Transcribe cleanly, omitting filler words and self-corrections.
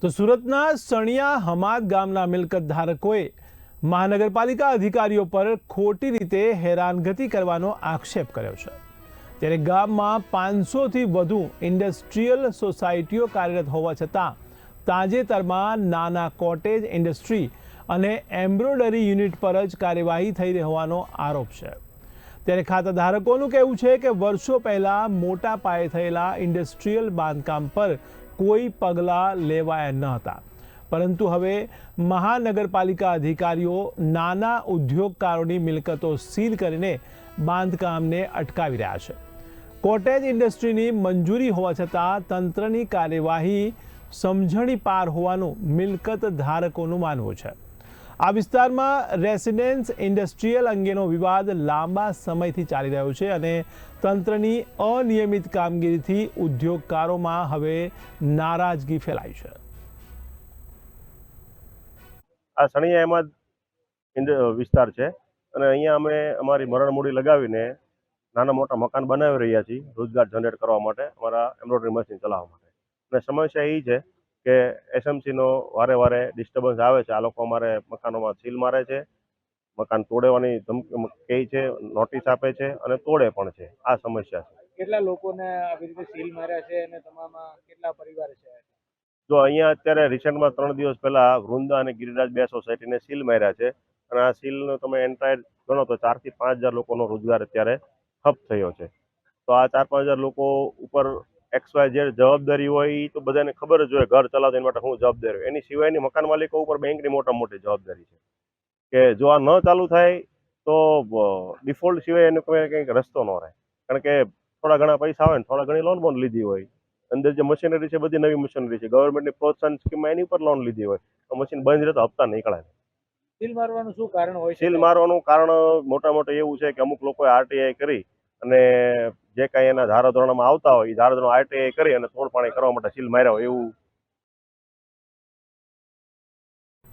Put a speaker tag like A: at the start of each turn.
A: તો સુરતના સણિયા હમાદ ગામના મિલકત ધારકોએ મહાનગરપાલિકા અધિકારીઓ પર ખોટી રીતે હેરાનગતિ કરવાનો આક્ષેપ કર્યો છે। ત્યારે ગામમાં 500થી વધુ ઇન્ડસ્ટ્રીયલ સોસાયટીઓ કાર્યરત હોવા છતાં તાજેતરમાં નાના કોટેજ ઇન્ડસ્ટ્રી અને એમ્બ્રોઇડરી યુનિટ પર જ કાર્યવાહી થઈ હોવાનો આરોપ છે। ત્યારે ખાતા ધારકોનું કહેવું છે કે વર્ષો પહેલા મોટા પાયે થયેલા ઇન્ડસ્ટ્રીયલ બાંધકામ પર કોઈ પગલાં લેવાયા ન હતા, પરંતુ હવે મહાનગરપાલિકા અધિકારીઓ નાના ઉદ્યોગકારોની મિલકતો સીલ કરીને બાંધકામને અટકાવી રહ્યા છે। કોટેજ ઇન્ડસ્ટ્રીની મંજૂરી હોવા છતાં તંત્રની કાર્યવાહી સમજણી પાર હોવાનું મિલકત ધારકોનું માનવું છે। આ વિસ્તારમાં રેસિડેન્સ ઇન્ડસ્ટ્રીયલ અંગેનો વિવાદ લાંબા સમયથી ચાલી રહ્યો છે અને તંત્રની અનિયમિત કામગીરીથી ઉદ્યોગકારોમાં હવે નારાજગી ફેલાઈ છે।
B: આ સણિયા અહેમદ વિસ્તાર છે અને અહીંયા અમે અમારી મરણ મૂડી લગાવીને નાના મોટા મકાન બનાવી રહ્યા છીએ રોજગાર જનરેટ કરવા માટે, અમારા એમ્બ્રોઇડરી મશીન ચલાવવા માટે। અને સમસ્યા એ છે કે એસએમસીનો વારે વારે ડિસ્ટર્બન્સ આવે છે। આ લોકો અમારે મકાનોમાં સીલ મારે છે, મકાન તોડવાની ધમકી કહે છે, નોટિસ આપે છે અને તોડે પણ છે। આ સમસ્યા છે।
C: કેટલા લોકોને આવી રીતે સીલ માર્યા છે અને તમામાં કેટલા પરિવાર છે?
B: જો અહીંયા અત્યારે રિસેન્ટમાં 3 દિવસ પહેલા વૃંદા અને ગિરિરાજ 2 સોસાયટીને સીલ માર્યા છે અને આ સીલનો તમે એન્ટાયર ગણો તો 4 થી 5 હજાર લોકોનો રોજગાર અત્યારે ઠપ થયો છે। તો આ 4-5 હજાર લોકો ઉપર XYZ જવાબદારી હોય એ તો બધાને ખબર જ હોય, ઘર ચલાવવા માટે શું જવાબદારી હોય। એની સિવાયની મકાન માલિકો ઉપર બેંકની મોટી જવાબદારી છે કે જો આ ન ચાલુ થાય તો ડિફોલ્ટ સિવાય એનો કંઈક રસ્તો ન રહે। કારણ કે થોડા ઘણા પૈસા હોય ને થોડા ઘણી લોન પણ લીધી હોય, અંદર જે મશીનરી છે બધી નવી મશીનરી છે, ગવર્મેન્ટની પ્રોત્સાહન સ્કીમમાં એની પર લોન લીધી હોય તો મશીન બંધ રહે તો હપ્તા નીકળે।
C: સીલ મારવાનું શું કારણ હોય છે?
B: સીલ મારવાનું કારણ મોટા એવું છે કે અમુક લોકોએ આરટીઆઈ કરી અને જે કાંઈ એના ધારાધોરણમાં આવતા હોય એ ધારાધોરણ આરટીઆઈ કરી અને તોડપાણી કરવા માટે સીલ માર્યા હોય એવું